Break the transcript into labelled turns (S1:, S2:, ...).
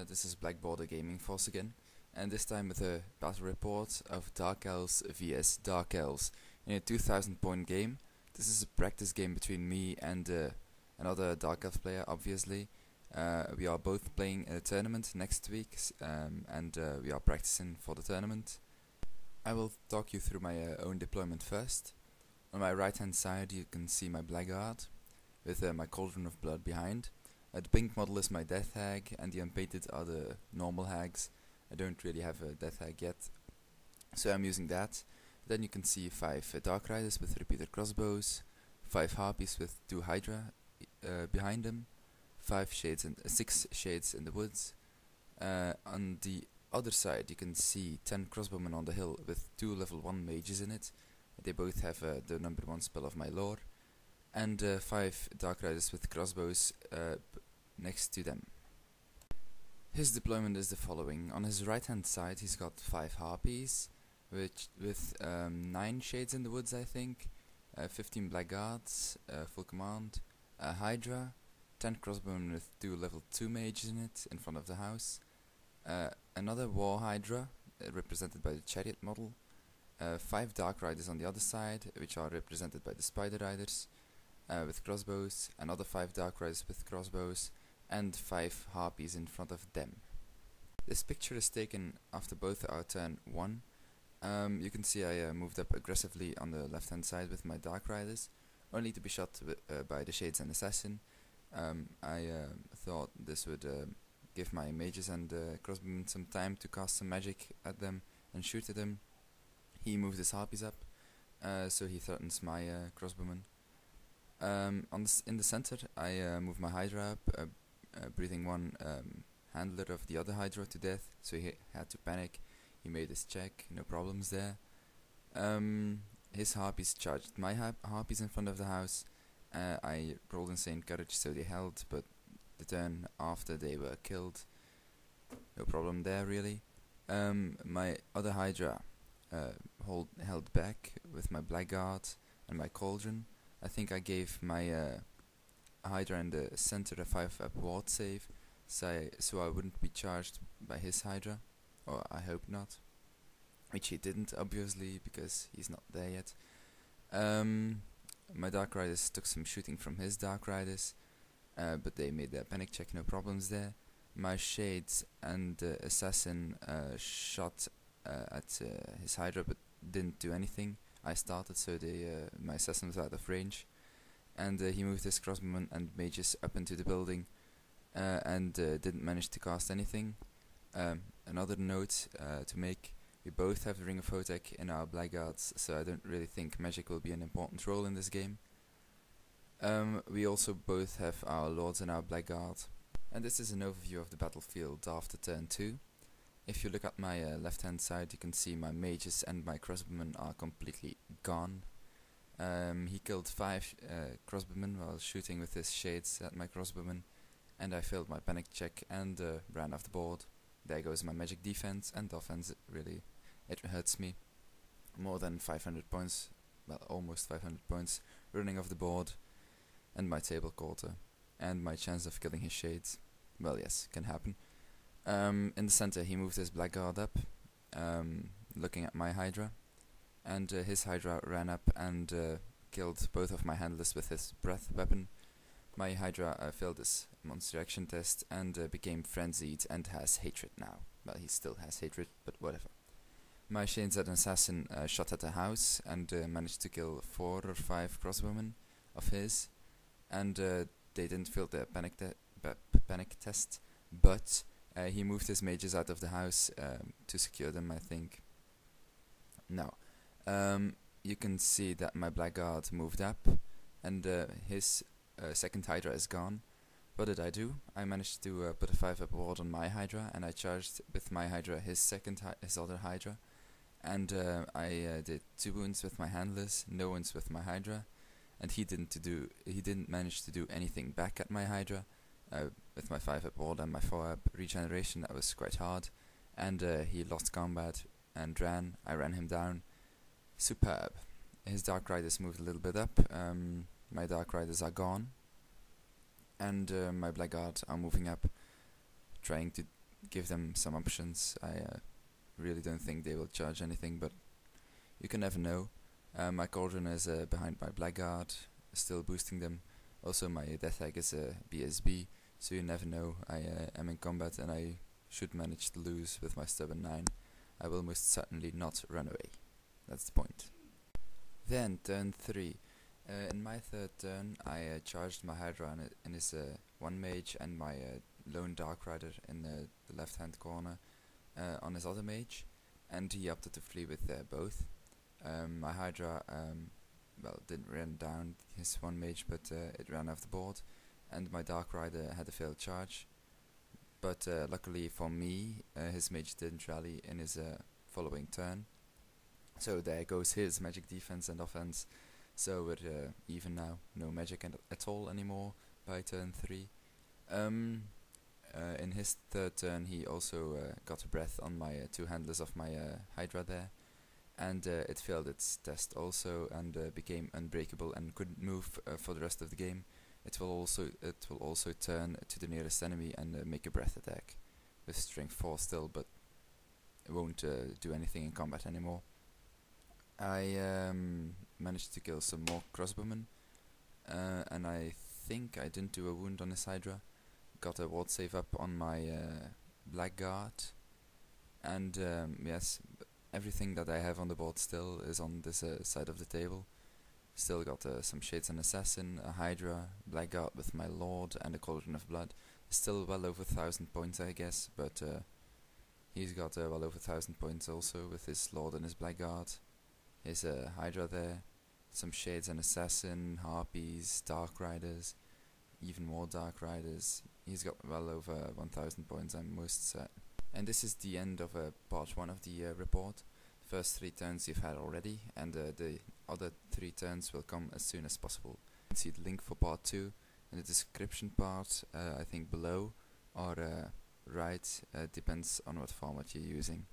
S1: this is Black Border Gaming Force again, and this time with a battle report of Dark Elves vs Dark Elves in a 2000 point game. This is a practice game between me and another Dark Elf player, obviously. We are both playing a tournament next week, and we are practicing for the tournament. I will talk you through my own deployment first. On my right hand side you can see my Blackguard, with my Cauldron of Blood behind. The pink model is my Death Hag, and the unpainted are the normal hags. I don't really have a Death Hag yet, so I'm using that. Then you can see 5 Dark Riders with repeated crossbows, 5 Harpies with 2 Hydra behind them, 6 Shades in the woods. On the other side you can see 10 crossbowmen on the hill with 2 level 1 mages in it. They both have the number 1 spell of my lore. And 5 Dark Riders with crossbows next to them. His deployment is the following. On his right hand side he's got 5 Harpies, with 9 Shades in the woods, I think, 15 Blackguards, full command, a Hydra, 10 crossbowmen with 2 level 2 mages in it in front of the house, another War Hydra represented by the Chariot model, 5 Dark Riders on the other side, which are represented by the Spider Riders with crossbows, another 5 Dark Riders with crossbows, and 5 Harpies in front of them. This picture is taken after both our turn 1. You can see I moved up aggressively on the left hand side with my Dark Riders, only to be shot by the Shades and Assassin. I thought this would give my mages and crossbowmen some time to cast some magic at them and shoot at them. He moved his Harpies up, so he threatens my crossbowmen. In the center I moved my Hydra up, breathing one handler of the other Hydra to death, so he had to panic. He made his check, no problems there. His Harpies charged my Harpies in front of the house. I rolled Insane Courage, so they held, but the turn after they were killed, no problem there really. My other Hydra held back with my Blackguard and my Cauldron. I think I gave my Hydra in the center a 5-up ward save, so I wouldn't be charged by his Hydra, or I hope not, which he didn't, obviously, because he's not there yet. My Dark Riders took some shooting from his Dark Riders, but they made their panic check, no problems there. My Shades and Assassin shot at his Hydra, but didn't do anything. I started, so my Assassin was out of range, and he moved his crossbowmen and mages up into the building, and didn't manage to cast anything. Another note to make: we both have the Ring of Hotek in our Blackguards, so I don't really think magic will be an important role in this game. We also both have our Lords in our Blackguard, and this is an overview of the battlefield after turn 2. If you look at my left hand side, you can see my mages and my crossbowmen are completely gone. He killed 5 crossbowmen while shooting with his Shades at my crossbowmen, and I failed my panic check and ran off the board. There goes my magic defense and offense. Really, it hurts me. More than 500 points, well, almost 500 points running off the board, and my table quarter, and my chance of killing his Shades. Well, yes, can happen. In the center he moved his Blackguard up, looking at my Hydra, and his Hydra ran up and killed both of my handlers with his breath weapon. My Hydra failed his monster action test and became frenzied and has hatred now. Well, he still has hatred, but whatever. My Shades and Assassin shot at a house and managed to kill 4 or 5 crossbowmen of his, and they didn't fail their panic test, but he moved his mages out of the house to secure them, I think. Now, you can see that my Blackguard moved up, and his second Hydra is gone. What did I do? I managed to put a 5-up ward on my Hydra, and I charged with my Hydra his other Hydra, and I did 2 wounds with my handlers, no wounds with my Hydra, and he didn't manage to do anything back at my Hydra. With my 5-up ward and my 4-up regeneration, that was quite hard, and he lost combat and ran. I ran him down. Superb. His Dark Riders moved a little bit up. My Dark Riders are gone, and my Blackguard are moving up, trying to give them some options. I really don't think they will charge anything, but you can never know. My cauldron is behind my blackguard, still boosting them. Also my death egg is a BSB, so you never know. I am in combat and I should manage to lose with my stubborn 9. I will most certainly not run away. That's the point. Then turn 3. In my third turn I charged my Hydra in his 1 mage and my lone Dark Rider in the left hand corner on his other mage, and he opted to flee with both. My Hydra didn't run down his 1 mage, but it ran off the board, and my Dark Rider had a failed charge. But luckily for me, his mage didn't rally in his following turn. So there goes his magic defense and offense. So we're even now, no magic at all anymore by turn 3. In his third turn he also got a breath on my 2 handlers of my Hydra there, and it failed its test also and became unbreakable and couldn't move for the rest of the game. It will also turn to the nearest enemy and make a breath attack with strength 4 still, but it won't do anything in combat anymore. I managed to kill some more crossbowmen, and I think I didn't do a wound on his Hydra. Got a ward save up on my blackguard, and yes, everything that I have on the board still is on this side of the table. Still got some Shades and Assassin, a Hydra, blackguard with my Lord, and a Cauldron of Blood. Still well over 1000 points, I guess, but he's got well over 1000 points also with his Lord and his blackguard. His Hydra there, some Shades and Assassin, Harpies, Dark Riders, even more Dark Riders. He's got well over 1000 points, I'm most certain. And this is the end of part 1 of the report. The first 3 turns you've had already, and the other 3 turns will come as soon as possible. You can see the link for part 2 in the description part, I think below, or right, depends on what format you're using.